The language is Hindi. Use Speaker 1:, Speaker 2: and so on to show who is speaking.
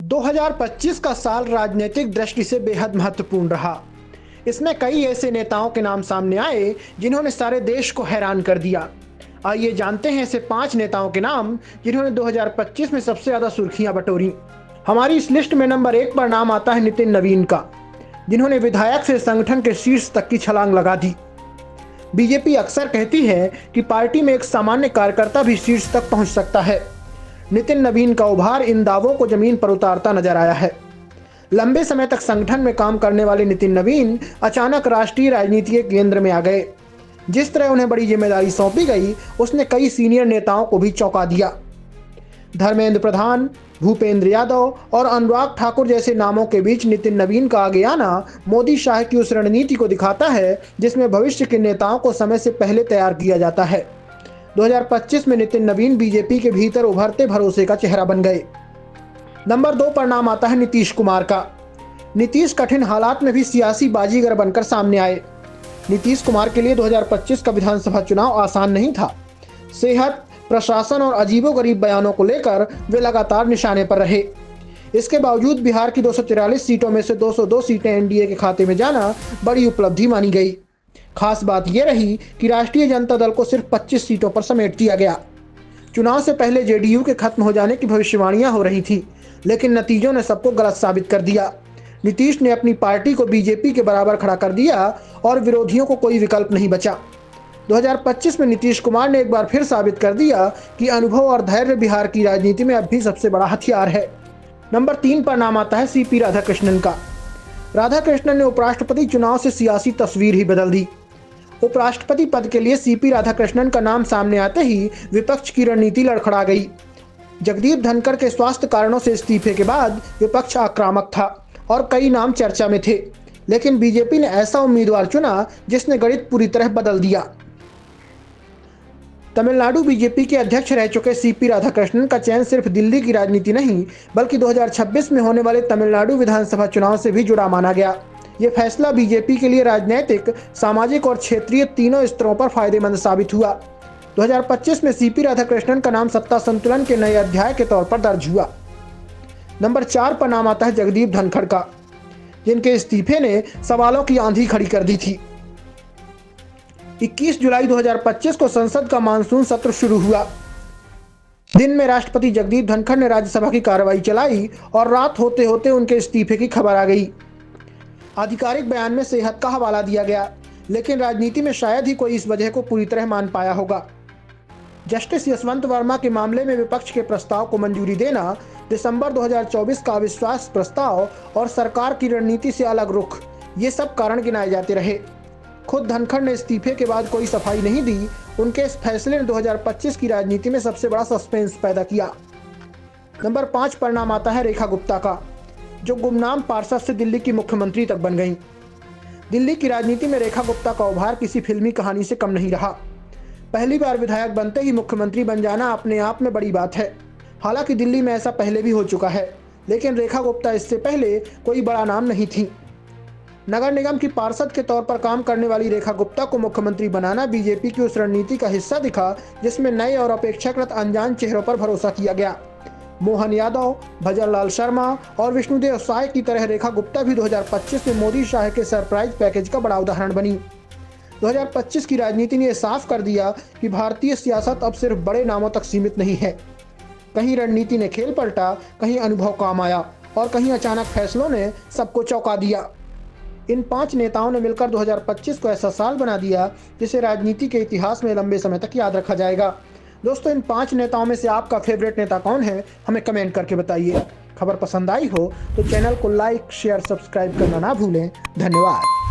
Speaker 1: 2025 का साल राजनीतिक दृष्टि से बेहद महत्वपूर्ण रहा। इसमें कई ऐसे नेताओं के नाम सामने आए जिन्होंने सारे देश को हैरान कर दिया। आइए जानते हैं ऐसे 5 नेताओं के नाम जिन्होंने 2025 में सबसे ज्यादा सुर्खियां बटोरी। हमारी इस लिस्ट में नंबर 1 पर नाम आता है नितिन नवीन का, जिन्होंने विधायक से संगठन के शीर्ष तक की छलांग लगा दी। बीजेपी अक्सर कहती है कि पार्टी में एक सामान्य कार्यकर्ता भी शीर्ष तक पहुंच सकता है। नितिन नवीन का उभार इन दावों को जमीन पर उतारता नजर आया है। लंबे समय तक संगठन में काम करने वाले नितिन नवीन अचानक राष्ट्रीय राजनीति के केंद्र में आ गए। जिस तरह उन्हें बड़ी जिम्मेदारी सौंपी गई, उसने कई सीनियर नेताओं को भी चौंका दिया। धर्मेंद्र प्रधान, भूपेंद्र यादव और अनुराग ठाकुर जैसे नामों के बीच नितिन नवीन का आगे आना मोदी शाह की उस रणनीति को दिखाता है जिसमें भविष्य के नेताओं को समय से पहले तैयार किया जाता है। 2025 में नितिन नवीन बीजेपी के भीतर उभरते भरोसे का चेहरा बन गए। नंबर 2 पर नाम आता है नीतीश कुमार का। नीतीश कठिन हालात में भी सियासी बाजीगर बनकर सामने आए। नीतीश कुमार के लिए 2025 का विधानसभा चुनाव आसान नहीं था। सेहत, प्रशासन और अजीबोगरीब बयानों को लेकर वे लगातार निशाने पर रहे। इसके बावजूद बिहार की 243 सीटों में से 202 सीटें एनडीए के खाते में जाना बड़ी उपलब्धि मानी गई। खास बात यह रही कि राष्ट्रीय जनता दल को सिर्फ 25 सीटों पर समेट दिया गया। चुनाव से पहले जेडीयू के खत्म हो जाने की भविष्यवाणियां हो रही थी, लेकिन नतीजों ने सबको गलत साबित कर दिया। नीतीश ने अपनी पार्टी को बीजेपी के बराबर खड़ा कर दिया और विरोधियों को कोई विकल्प नहीं बचा। 2025 में नीतीश कुमार ने एक बार फिर साबित कर दिया कि अनुभव और धैर्य बिहार की राजनीति में अब भी सबसे बड़ा हथियार है। नंबर 3 पर नाम आता है सीपी राधाकृष्णन का। राधाकृष्णन ने उपराष्ट्रपति चुनाव से सियासी तस्वीर ही बदल दी। उपराष्ट्रपति पद के लिए सीपी राधाकृष्णन का नाम सामने आते ही विपक्ष की रणनीति लड़खड़ा गई। जगदीप धनखड़ के स्वास्थ्य कारणों से इस्तीफे के बाद विपक्ष आक्रामक था और कई नाम चर्चा में थे, लेकिन बीजेपी ने ऐसा उम्मीदवार चुना जिसने गणित पूरी तरह बदल दिया। तमिलनाडु बीजेपी के अध्यक्ष रह चुके सीपी राधाकृष्णन का चयन सिर्फ दिल्ली की राजनीति नहीं, बल्कि 2026 में होने वाले तमिलनाडु विधानसभा चुनाव से भी जुड़ा माना गया। ये फैसला बीजेपी के लिए राजनीतिक, सामाजिक और क्षेत्रीय तीनों स्तरों पर फायदेमंद साबित हुआ। 2025 में सीपी राधाकृष्णन का नाम सत्ता संतुलन के नए अध्याय के तौर पर दर्ज हुआ। नंबर 4 पर नाम आता है जगदीप धनखड़ का, जिनके इस्तीफे ने सवालों की आंधी खड़ी कर दी थी। 21 जुलाई 2025 को संसद का मानसून सत्र शुरू हुआ। दिन में राष्ट्रपति जगदीप धनखड़ ने राज्यसभा की कार्रवाई चलाई और रात होते होते उनके इस्तीफे की खबर आ गई। आधिकारिक बयान में सेहत का हवाला दिया गया, लेकिन राजनीति में शायद ही कोई इस वजह को पूरी तरह मान पाया होगा। जस्टिस यशवंत वर्मा के मामले में विपक्ष के प्रस्ताव को मंजूरी देना, दिसंबर 2024 का अविश्वास प्रस्ताव और सरकार की रणनीति से अलग रुख, ये सब कारण गिनाए जाते रहे। खुद धनखड़ ने इस्तीफे के बाद कोई सफाई नहीं दी। उनके इस फैसले ने 2025 की राजनीति में सबसे बड़ा सस्पेंस पैदा किया। नंबर 5 पर नाम आता है रेखा गुप्ता का, जो गुमनाम पार्षद से दिल्ली की मुख्यमंत्री तक बन गईं। दिल्ली की राजनीति में रेखा गुप्ता का उभार किसी फिल्मी कहानी से कम नहीं रहा। पहली बार विधायक बनते ही मुख्यमंत्री बन जाना अपने आप में बड़ी बात है। हालांकि दिल्ली में ऐसा पहले भी हो चुका है, लेकिन रेखा गुप्ता इससे पहले कोई बड़ा नाम नहीं थी। नगर निगम की पार्षद के तौर पर काम करने वाली रेखा गुप्ता को मुख्यमंत्री बनाना बीजेपी की उस रणनीति का हिस्सा दिखा जिसमें नए और अपेक्षाकृत अनजान चेहरों पर भरोसा किया गया। मोहन यादव, भजन लाल शर्मा और विष्णुदेव साय की तरह रेखा गुप्ता भी 2025 में मोदी शाह के सरप्राइज पैकेज का बड़ा उदाहरण बनी। 2025 की राजनीति ने साफ कर दिया कि भारतीय सियासत अब सिर्फ बड़े नामों तक सीमित नहीं है। कहीं रणनीति ने खेल पलटा, कहीं अनुभव काम आया और कहीं अचानक फैसलों ने सबको चौंका दिया। इन 5 नेताओं ने मिलकर 2025 को ऐसा साल बना दिया जिसे राजनीति के इतिहास में लंबे समय तक याद रखा जाएगा। दोस्तों, इन 5 नेताओं में से आपका फेवरेट नेता कौन है, हमें कमेंट करके बताइए। खबर पसंद आई हो तो चैनल को लाइक, शेयर, सब्सक्राइब करना ना भूलें। धन्यवाद।